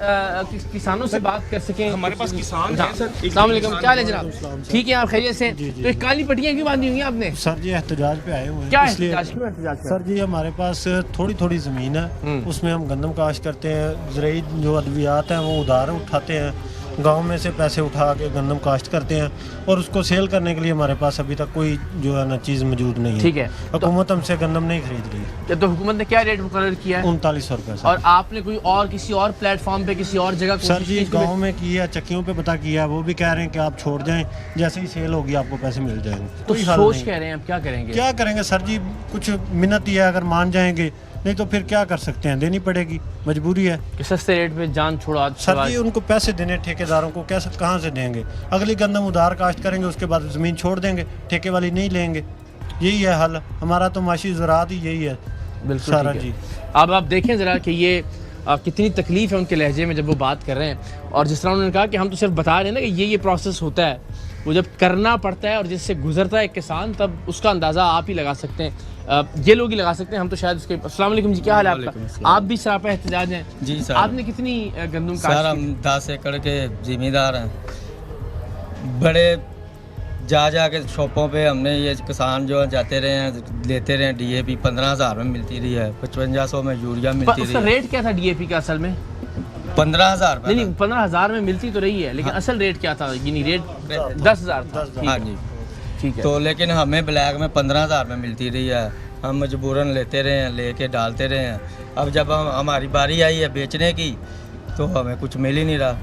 किसानों से बात कर सकें। हमारे पास किसान हैं सर। अस्सलाम वालेकुम, क्या हाल है जनाब? ठीक है, आप खैरियत से? तो ये काली पट्टियाँ क्यों बांधी हुई हैं आपने? सर जी एहतजाज पे आए हुए हैं। क्या इसलिए एहतजाज? क्यों एहतजाज कर? सर जी हमारे पास थोड़ी थोड़ी ज़मीन है, उसमें हम गंदम काश्त करते हैं। ज़रूरी जो अद्वियात हैं वो उधार उठाते हैं, गांव में से पैसे उठा के गंदम काश्त करते हैं, और उसको सेल करने के लिए हमारे पास अभी तक कोई जो है ना चीज़ मौजूद नहीं है। ठीक है। हुकूमत हमसे गंदम नहीं खरीद रही। तो हुकूमत ने क्या रेट मुकर्रर किया है? 3900 रुपये सर। और आपने कोई और किसी और प्लेटफॉर्म पे किसी और जगह सर जी गांव में किया, चक्कियों पे पता किया, वो भी कह रहे हैं कि आप छोड़ जाएं, जैसे ही सेल होगी आपको पैसे मिल जाएंगे। तो कोई हल सोच नहीं। कह रहे हैं अब क्या करेंगे? क्या करेंगे सर जी, कुछ मिन्नत ही है, अगर मान जाएंगे, नहीं तो फिर क्या कर सकते हैं, देनी पड़ेगी, मजबूरी है। कि सस्ते रेट पे जान छोड़ा सर जी उनको पैसे देने ठेकेदारों को कैसे, कहाँ से देंगे? अगली गंदम उधार काश्त करेंगे, उसके बाद ज़मीन छोड़ देंगे, ठेके वाली नहीं लेंगे। यही है हल हमारा, तो माशी ज़राअत ही यही है। बिल्कुल सारा ठीक है। जी। अब आप देखें ज़रा कि ये कितनी तकलीफ़ है उनके लहजे में जब वो बात कर रहे हैं, और जिस तरह उन्होंने कहा कि हम तो सिर्फ बता रहे हैं ना कि ये प्रोसेस होता है, वो जब करना पड़ता है और जिससे गुजरता है एक किसान, तब उसका अंदाज़ा आप ही लगा सकते हैं, ये लोग ही लगा सकते हैं, हम तो शायद उसके। अस्सलाम वालेकुम जी, क्या हाल है आपका? आप भी सरापा एहतजाज हैं? जी सर। आपने कितनी गंदम सर काश्त हम की? 10 एकड़ के ज़िम्मेदार हैं। बड़े जा के शॉपों पे हमने ये किसान जो जाते रहे हैं, लेते रहे हैं। DAP 15,000 में मिलती रही है, 5500 में यूरिया मिलती उसका रही है। रेट क्या था DAP का असल में? 15,000 नहीं, 15,000 में मिलती तो रही है, लेकिन असल रेट क्या था? यानी रेट 10,000 था। ठीक हाँ है। जी। ठीक है। तो लेकिन हमें ब्लैक में 15,000 में मिलती रही है। हम मजबूरन लेते रहे हैं, लेके डालते रहे हैं। अब जब हमारी बारी आई है बेचने की, तो हमें कुछ मिल ही नहीं रहा।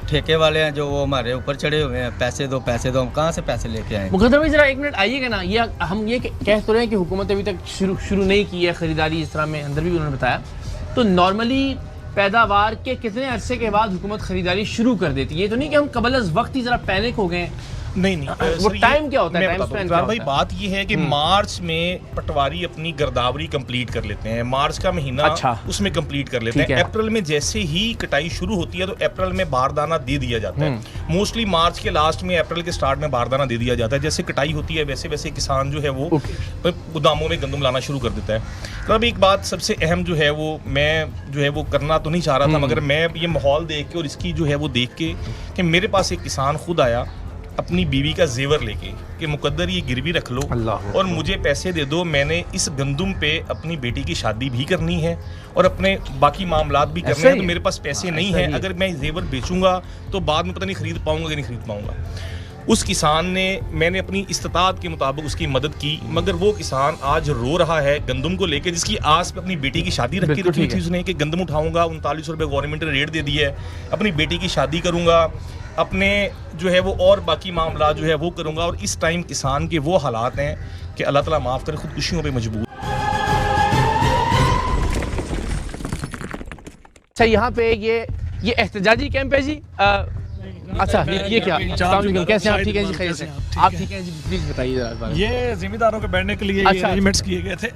ठेके वाले हैं जो वो हमारे ऊपर चढ़े हुए हैं, पैसे दो पैसे दो। हम कहाँ से पैसे लेके आए? मुकद्दर भाई जरा 1 मिनट आइएगा ना। ये हम ये कह तो रहे हैं कि हुकूमत अभी तक शुरू नहीं की है ख़रीदारी, इस तरह में अंदर भी उन्होंने बताया। तो नॉर्मली पैदावार के कितने अरसे के बाद हुकूमत खरीदारी शुरू कर देती है? ये तो नहीं कि हम कबल अज़ वक्त ही जरा पैनिक हो गए हैं। नहीं वो टाइम क्या होता है? टाइम स्पेन क्या भाई होता है? बात ये है कि मार्च में पटवारी अपनी गिरदावरी कंप्लीट कर लेते हैं, मार्च का महीना अच्छा। उसमें कंप्लीट कर लेते ठीक हैं। है। अप्रैल में जैसे ही कटाई शुरू होती है तो अप्रैल में बारदाना दे दिया जाता है। मोस्टली मार्च के लास्ट में, अप्रैल के स्टार्ट में बारदाना दे दिया जाता है। जैसे कटाई होती है वैसे वैसे किसान जो है वो गोदामों में गंदम लाना शुरू कर देता है। तो अब एक बात सबसे अहम जो है वो मैं जो है वो करना तो नहीं चाह रहा था, मगर मैं ये माहौल देख के और इसकी जो है वो देख के कि मेरे पास एक किसान खुद आया अपनी बीवी का जेवर लेके कि मुकद्दर ये गिरवी रख लो और मुझे पैसे दे दो, मैंने इस गंदम पे अपनी बेटी की शादी भी करनी है और अपने बाकी मामलात भी करने हैं, तो मेरे पास पैसे नहीं हैं। अगर मैं जेवर बेचूंगा तो बाद में पता नहीं खरीद पाऊंगा कि नहीं खरीद पाऊंगा। उस किसान ने, मैंने अपनी इस्तात के मुताबिक उसकी मदद की, मगर वो किसान आज रो रहा है गंदम को लेके, जिसकी आस पे अपनी बेटी की शादी रखी थी उसने कि गंदम उठाऊंगा, 39 रुपये गवर्नमेंट ने रेट दे दी है, अपनी बेटी की शादी करूंगा, अपने जो है वो और बाकी मामला जो है वो करूंगा। और इस टाइम किसान के वो हालात हैं कि अल्लाह ताला माफ़ करे, खुदकुशियों पे मजबूर। अच्छा, यहाँ पे ये एहतजाजी कैंप है जी। अच्छा, ये क्या? कैसे आप? ठीक है जी, खैर से आप ठीक हैं जी? प्लीज बताइए जरा। ये जिम्मेदारों के बैठने के लिए अरेंजमेंट्स किए गए थे।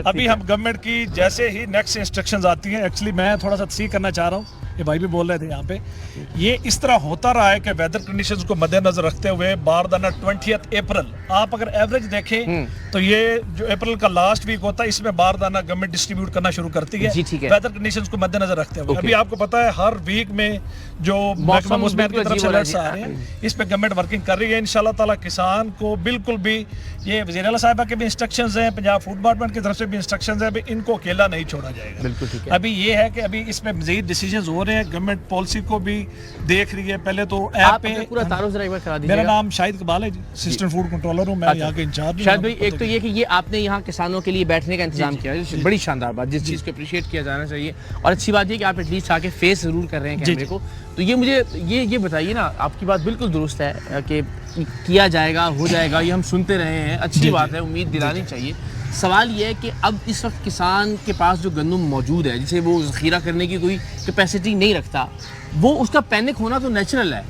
अभी हम गवर्नमेंट की जैसे ही नेक्स्ट इंस्ट्रक्शंस आती हैं, एक्चुअली मैं थोड़ा सा तस्दीक करना चाह रहा हूँ, ये भाई भी बोल रहे थे यहाँ पे, ये इस तरह होता रहा है कि वेदर कंडीशंस को मद्देनजर रखते हुए बारदाना 20 अप्रैल, आप अगर एवरेज देखें तो ये जो अप्रैल का लास्ट वीक होता है इसमें बारदाना गवर्नमेंट डिस्ट्रीब्यूट करना शुरू करती है वेदर कंडीशंस को मद्देनजर रखते हुए। अभी आपको पता है हर वीक में जो मैक्सिमम उसमें की तरफ से अलर्ट्स आ रहे हैं, इस पे गवर्नमेंट वर्किंग कर रही है। इंशाल्लाह ताला किसान को बिल्कुल भी, ये वज़ीर आला साहिबा के भी इंस्ट्रक्शंस हैं, पंजाब फूड डिपार्टमेंट की तरफ से भी इंस्ट्रक्शंस हैं, अभी इनको अकेला नहीं छोड़ा जाएगा। बिल्कुल ठीक है। अभी ये है कि अभी इसमें मज़ीद डिसीजंस हो रहे हैं, गवर्नमेंट पॉलिसी को भी देख रही है। पहले तो ऐप पे पूरा तारुफ जरा एक बार करा दीजिए। मेरा नाम शाहिद इकबाल है जी, असिस्टेंट फूड कंट्रोलर हूँ मैं, यहाँ के इंचार्ज। शाहिद भाई, एक तो ये कि ये आपने यहाँ किसानों के लिए बैठने का इंतजाम किया है, बड़ी शानदार बात, जिस चीज़ को अप्रिशिएट किया जाना चाहिए। और अच्छी बात ये कि आप एटलीस्ट आके फेस जरूर कर रहे हैं कैमरे को। तो ये मुझे ये बताइए ना, आपकी बात बिल्कुल दुरुस्त है कि किया जाएगा, हो जाएगा, ये हम सुनते रहे हैं, अच्छी बात है, उम्मीद दिलानी चाहिए। सवाल ये है कि अब इस वक्त किसान के पास जो गंदम मौजूद है, जिसे वो ज़ख़ीरा करने की कोई कैपेसिटी नहीं रखता, वो उसका पैनिक होना तो नेचुरल है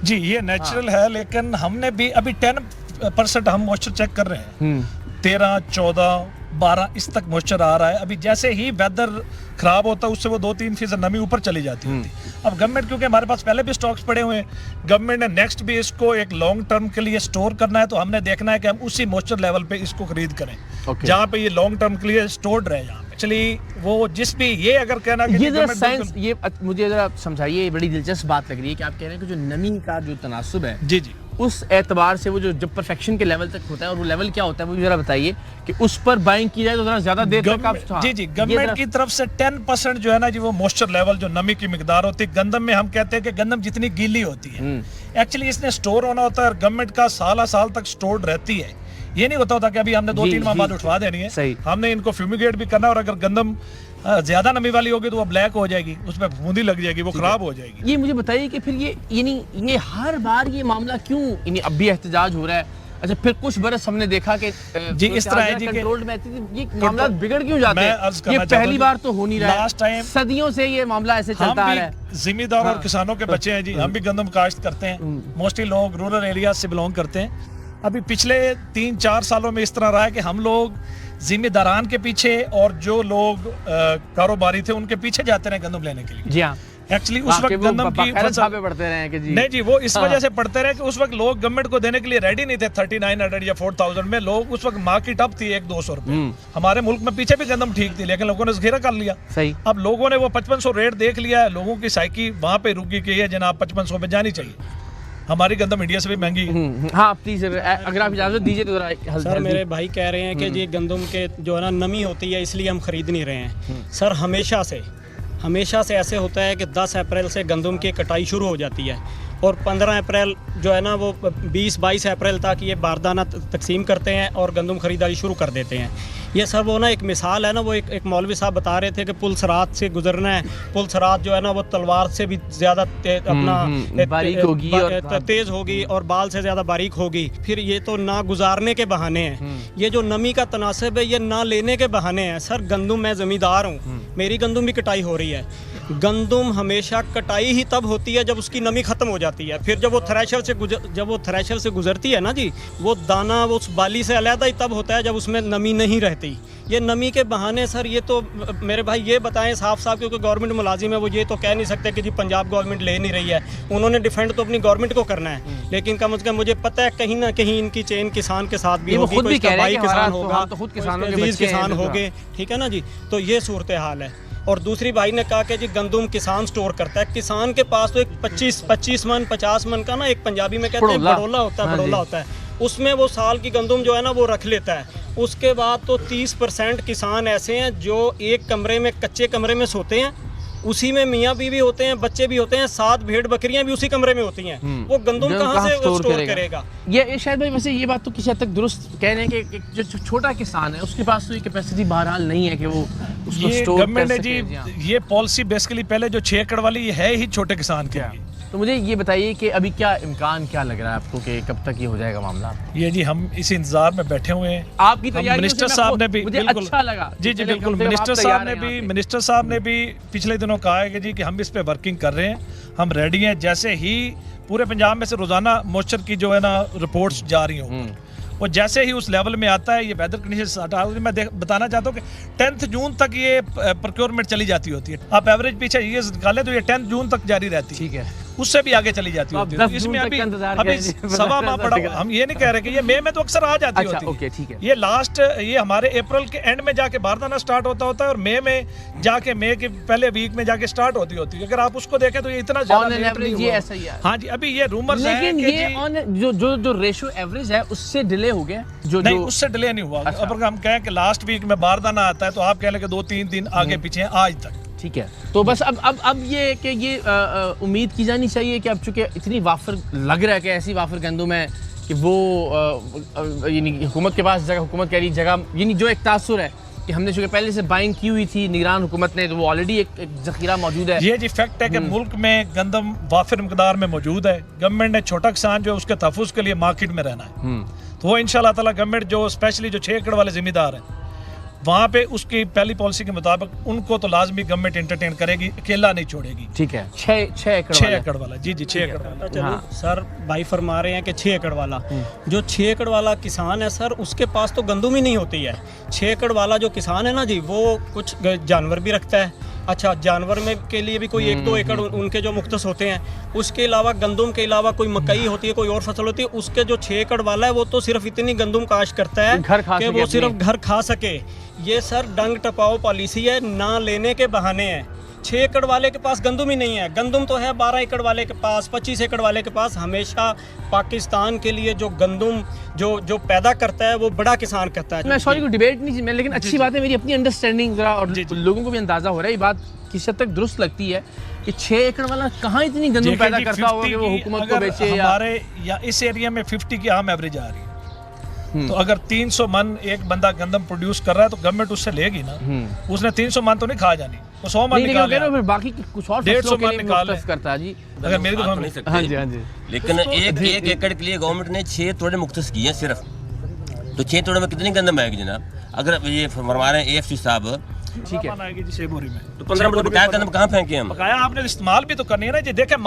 जी, ये नेचुरल है। लेकिन हमने भी अभी 10% हम मॉइस्चर चेक कर रहे हैं, 13, 14, 12 इस तक मॉइस्चर आ रहा है। अभी जैसे ही वेदर खराब होता है उससे वो 2-3% नमी ऊपर चली जाती है। अब गवर्नमेंट, क्योंकि हमारे पास पहले भी स्टॉक्स पड़े हुए हैं, गवर्नमेंट ने नेक्स्ट भी इसको एक लॉन्ग टर्म के लिए स्टोर करना है, तो हमने देखना है कि हम उसी मॉइस्चर लेवल पे इसको खरीद करें जहाँ पे ये लॉन्ग टर्म के लिए स्टोर्ड रहे। जहाँ पे एक्चुअली वो जिस भी ये अगर कहना कि ये जरा साइंस, ये मुझे जरा समझाइए, बड़ी दिलचस्प बात लग रही है कि आप कह रहे हैं कि जो नमी का जो तनासुब है, जी जी, उस एतबार से वो जो जब परफेक्शन के लेवल तक होता है, और वो लेवल क्या होता है, मुझे जरा बताइए कि उस पर बाइंग की जाए तो जरा ज्यादा देर तक आप। जी जी, गवर्नमेंट की तरफ से 10% जो है ना जी, वो मॉइस्चर लेवल, जो नमी की मिकदार होती है गंदम में, हम कहते हैं कि गंदम जितनी गीली होती है, एक्चुअली इसने स्टोर होना होता है, और गवर्नमेंट का साल तक स्टोर्ड रहती है। ये नहीं होता कि अभी हमने 2-3 माह बाद उठवा देनी है, हमने इनको फ्यूमिगेट भी करना है, और अगर गंदम ज्यादा नमी वाली होगी तो वो ब्लैक हो जाएगी, उसमें फफूंदी लग जाएगी, वो खराब हो जाएगी। ये मुझे बताइए कि फिर ये हर बार ये मामला क्यों अब भी एहतजाज हो रहा है? अच्छा, फिर कुछ बरस हमने देखा कि जी इस तरह है जी कि कंट्रोल में ये मामला बिगड़ क्यों जाते हैं? ये पहली बार तो हो नहीं रहा है, लास्ट टाइम सदियों से ये मामला ऐसे चलता आ रहा है। जिम्मेदार और किसानों के बच्चे हैं जी, हम भी गंदम काश्त करते हैं, मोस्टली लोग रूरल एरिया से बिलोंग करते हैं। अभी पिछले 3-4 सालों में इस तरह रहा है कि हम लोग जिम्मेदारान के पीछे और जो लोग कारोबारी थे उनके पीछे जाते रहे गंदम लेने के लिए। जी हाँ, एक्चुअली उस वक्त गंदम की पढ़ते रहे कि जी नहीं जी, वो इस वजह से पढ़ते रहे कि उस वक्त लोग गवर्नमेंट को देने के लिए रेडी नहीं थे। 3900 या 4000 में लोग, उस वक्त मार्केट अप थी 100-200 रुपए। हमारे मुल्क में पीछे भी गंदम ठीक थी, लेकिन लोगों ने ज़ख़ीरा कर लिया। सही, अब लोगों ने वो 5500 रेट देख लिया है, लोगों की साइकी वहाँ पे रुकी कि ये जनाब 5500 में जानी चाहिए, हमारी गंदम इंडिया से भी महंगी। हाँ प्लीज, अगर आप इजाजत दीजिए तो जरा। सर मेरे भाई कह रहे हैं कि ये गंदम के जो है ना नमी होती है, इसलिए हम खरीद नहीं रहे हैं। सर हमेशा से ऐसे होता है कि 10 अप्रैल से गंदम की कटाई शुरू हो जाती है, और 15 अप्रैल जो है ना वो 20-22 अप्रैल तक ये बारदाना तकसीम करते हैं और गंदम खरीदारी शुरू कर देते हैं। ये सर वो ना एक मिसाल है ना, वो एक मौलवी साहब बता रहे थे कि पुल सरात से गुजरना है, पुल सरात जो है ना वो तलवार से भी ज़्यादा अपना बारीक होगी और तेज़ होगी और बाल से ज़्यादा बारीक होगी। फिर ये तो ना गुजारने के बहाने हैं, ये जो नमी का तनासब है ये ना लेने के बहाने हैं। सर गंदम, मैं ज़मींदार हूँ, मेरी गंदम भी कटाई हो रही है, गंदम हमेशा कटाई ही तब होती है जब उसकी नमी ख़त्म हो जाती है। फिर जब वो थ्रेशर से गुजरती है ना जी, वो दाना वो उस बाली से अलहदा ही तब होता है जब उसमें नमी नहीं रहती। ये नमी के बहाने सर, ये तो मेरे भाई ये बताएं साफ साफ, क्योंकि गवर्नमेंट मुलाजिम है, वो ये तो कह नहीं सकते कि जी पंजाब गवर्नमेंट ले नहीं रही है। उन्होंने डिफेंड तो अपनी गवर्नमेंट को करना है, लेकिन कम से कम मुझे पता है कहीं ना कहीं इनकी चेन किसान के साथ भी होगी, कोई इसका भाई किसान होगा, कोई किसान होंगे, ठीक है ना जी। तो ये सूरत हाल है। और दूसरी भाई ने कहा कि जी गंदम किसान स्टोर करता है। किसान के पास तो एक 25 मन 50 मन का ना, एक पंजाबी में कहते हैं बड़ोला होता है, बड़ोला होता है, उसमें वो साल की गंदम जो है ना वो रख लेता है। उसके बाद तो 30% किसान ऐसे हैं जो एक कमरे में, कच्चे कमरे में सोते हैं, उसी में मियाँ बीवी होते हैं, बच्चे भी होते हैं, 7 भेड़ बकरियां भी उसी कमरे में होती हैं। वो गंदम कहाँ से स्टोर करेगा? ये शायद भाई वैसे ये बात तो किसी हद तक दुरुस्त कह रहे हैं कि जो छोटा किसान है उसके पास तो ये कैपेसिटी बहरहाल नहीं है कि वो उसको ये स्टोर गवर्नमेंट कर ने सके। जी ये पॉलिसी बेसिकली पहले जो 6 एकड़ वाली ये है ही छोटे किसान के लिए। तो मुझे ये बताइए कि अभी क्या इम्कान क्या लग रहा है आपको कि कब तक ये हो जाएगा मामला? ये जी हम इस इंतजार में बैठे हुए हैं। आपकी तैयारी मिनिस्टर साहब ने भी मुझे अच्छा लगा जी बिल्कुल, मिनिस्टर साहब ने भी पिछले दिनों कहा है कि जी कि हम इस पे वर्किंग कर रहे हैं, हम रेडी हैं। जैसे ही पूरे पंजाब में से रोजाना मॉइस्चर की जो है ना रिपोर्ट्स जा रही हों, वो जैसे ही उस लेवल में आता है, ये वेदर कंडीशन मैं बताना चाहता हूँ कि 10 जून तक ये प्रोक्योरमेंट चली जाती होती है। आप एवरेज पीछे ये निकालें तो ये 10 जून तक जारी रहती है, ठीक है, उससे भी आगे चली जाती होती है। तो इसमें अभी सवा माह पड़ा हुआ, हम ये नहीं कह रहे कि ये मई में तो अक्सर आ जाती होती है। ओके, ठीक है। ये लास्ट ये हमारे अप्रैल के एंड में जाके बारदाना स्टार्ट होता है और मई में जाके मई के पहले वीक में जाके स्टार्ट होती है। अगर आप उसको देखें तो ये इतना ज्यादा, हाँ जी, अभी ये रूमर्स हैं लेकिन ये जो रेशियो एवरेज है उससे डिले हो गया, जो नहीं उससे डिले नहीं हुआ। अगर हम कहें कि लास्ट वीक में बारदाना आता है तो आप कह लें कि 2-3 दिन आगे पीछे आज तक, ठीक है। तो बस अब ये कि ये उम्मीद की जानी चाहिए कि अब चूंकि इतनी वाफर लग रहा है कि ऐसी वाफर गंदम है कि वो यानी हुकूमत के पास जगह, हुकूमत कह रही जगह, यानी जो एक तासुर है कि हमने चूंकि पहले से बाइंग की हुई थी निगरान हुकूमत ने, तो वो ऑलरेडी एक जखीरा मौजूद है। ये जी फैक्ट है कि मुल्क में गंदम वाफिर मकदार में मौजूद है। गवर्नमेंट ने छोटा किसान जो उसके तहफ़्फ़ुज़ के लिए मार्केट में रहना है, तो वो इंशाल्लाह ताला गवर्नमेंट जो स्पेशली जो 6 एकड़ वाले जिम्मेदार हैं वहाँ पे उसकी पहली पॉलिसी के मुताबिक उनको तो लाजमी गवर्नमेंट एंटरटेन करेगी, अकेला नहीं छोड़ेगी, ठीक है। 6 एकड़ वाला जी 6 एकड़ वाला। चलो सर भाई फरमा रहे हैं कि 6 एकड़ वाला, जो 6 एकड़ वाला किसान है सर उसके पास तो गंदम ही नहीं होती है। 6 एकड़ वाला जो किसान है ना जी, वो कुछ जानवर भी रखता है। अच्छा, जानवर में के लिए भी कोई 1-2 एकड़ उनके जो मुख्तस होते हैं, उसके अलावा गंदम के अलावा कोई मकई होती है, कोई और फसल होती है। उसके जो 6 एकड़ वाला है वो तो सिर्फ इतनी गंदम काश्त करता है कि वो सिर्फ घर खा सके। ये सर डंग टपाओ पॉलिसी है, ना लेने के बहाने हैं। 6 एकड़ वाले के पास गंदम ही नहीं है, गंदम तो है 12 एकड़ वाले के पास, 25 एकड़ वाले के पास। हमेशा पाकिस्तान के लिए जो गंदम जो पैदा करता है वो बड़ा किसान करता है। मैं सॉरी को डिबेट नहीं, मैं लेकिन अच्छी बात है, मेरी अपनी अंडरस्टैंडिंग जरा और लोगों को भी अंदाजा हो रहा है, ये बात किसी हद तक दुरुस्त लगती है कि 6 एकड़ वाला कहाँ इतनी गंदम पैदा करता होगा कि वो हुकूमत को बेचे। हमारे या इस एरिया में 50 की आम एवरेज आ रही है, तो अगर 300 मन एक बंदा गंदम प्रोड्यूस कर रहा है तो गवर्नमेंट उससे लेगी ना। उसने 300 मन तो नहीं खा जानी, वो 100 मन निकाल लेगा, फिर बाकी कुछ और 150 मन निकाल करता है जी। अगर मेरे को नहीं सकते, हाँ जी, हाँ जी। लेकिन एक एकड़ के लिए गवर्नमेंट ने 6 तोड़े मुख्तस किए सिर्फ, तो 6 तोड़े में कितनी गंदम आएगी जनाब? अगर ये फरमा रहे हैं AFC साहब, ठीक है, आएगी जी 6 बोरी में, तो 15 बोरी बकाया गंदम कहाँ फेंके हम? बकाया आपने इस्तेमाल भी तो करनी है ना जी। देखें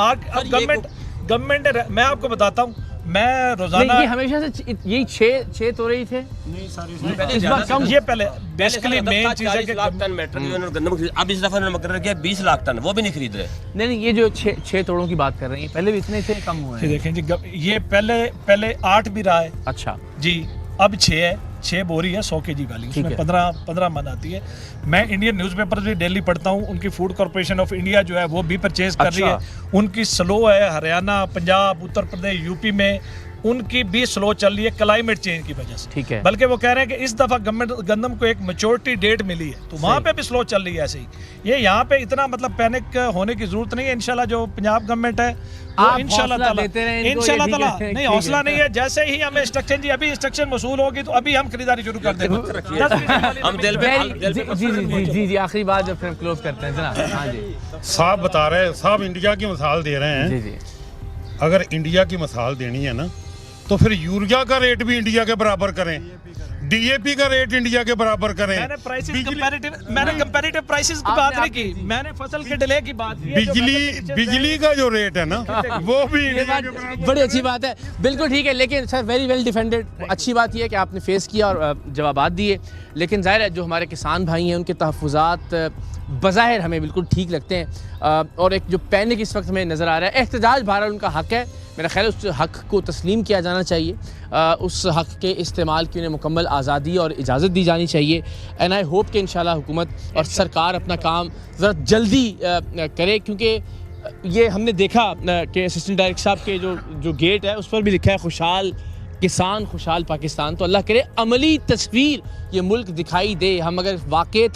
गवर्नमेंट ने, मैं आपको बताता हूँ, मैं रोजाना ये हमेशा से यही 6 तोड़े ही थे। नहीं सारी इस बार कम, ये पहले बेसिकली मेन चीज है कि लाख टन मेट्रिक गंदम, अब इस दफा उन्होंने मुकर्रर किया 20 लाख टन, वो भी नहीं खरीद रहे। नहीं, ये जो 6 तोड़ों की बात कर रहे हैं, पहले भी इतने थे, कम हुए हैं। देखें जी, ये पहले 8 भी रहा है, अच्छा जी, अब 6 है। 6 बोरी है 100 kg वाली, उसमें 15 मन आती है। मैं इंडियन न्यूज़पेपर भी डेली पढ़ता हूँ, उनकी फूड कॉर्पोरेशन ऑफ इंडिया जो है वो भी परचेज कर रही है। उनकी स्लो है, हरियाणा, पंजाब, उत्तर प्रदेश, यूपी में उनकी भी स्लो चल रही है क्लाइमेट चेंज की वजह से, ठीक है। बल्कि वो कह रहे हैं कि इस दफा गंदम को एक मैच्योरिटी डेट मिली है, तो वहाँ पे भी स्लो चल रही है ऐसे ही। ये यहाँ पे इतना मतलब पैनिक होने की जरूरत नहीं है। इंशाल्लाह जो पंजाब गवर्नमेंट है वो इंशाल्लाह ताला नहीं, हौसला नहीं है। जैसे ही हमें इंस्ट्रक्शन जी, अभी इंस्ट्रक्शन वसूल होगी तो अभी हम खरीदारी शुरू कर देंगे। हम दिल पे जी आखिरी बात जब फिर हम क्लोज करते हैं जनाब। हाँ जी, साहब बता रहे हैं, साहब इंडिया की मिसाल दे रहे हैं। जी, अगर इंडिया की मिसाल देनी है ना, तो फिर यूरिया का रेट भी इंडिया के बराबर करें। डीएपी का रेट इंडिया के बराबर करें। मैंने कंपैरेटिव प्राइसेस की बात नहीं की, मैंने फसल के डिले की बात की। बिजली का जो रेट है ना वो भी इंडिया के बराबर। बड़ी अच्छी बात है, बिल्कुल ठीक है। लेकिन सर वेरी वेल डिफेंडेड। अच्छी बात यह है कि आपने फेस किया और जवाबात दिए। लेकिन ज़ाहिर है जो हमारे किसान भाई हैं उनके तहफ़्फ़ुज़ात बज़ाहिर हमें बिल्कुल ठीक लगते हैं। और एक जो पैनिक इस वक्त हमें नज़र आ रहा है, एहतजाज बहरहाल उनका हक़ है, मेरा ख्याल है उस हक़ को तस्लीम किया जाना चाहिए। उस हक़ के इस्तेमाल की उन्हें मुकम्मल आज़ादी और इजाज़त दी जानी चाहिए। एंड आई होप कि इंशाल्लाह हुकूमत और सरकार अपना काम ज़रा जल्दी करे, क्योंकि ये हमने देखा कि असिस्टेंट डायरेक्टर साहब के जो गेट है उस पर भी लिखा है खुशहाल किसान खुशहाल पाकिस्तान। तो अल्लाह करे अमली तस्वीर ये मुल्क दिखाई दे। हम अगर वाक़ई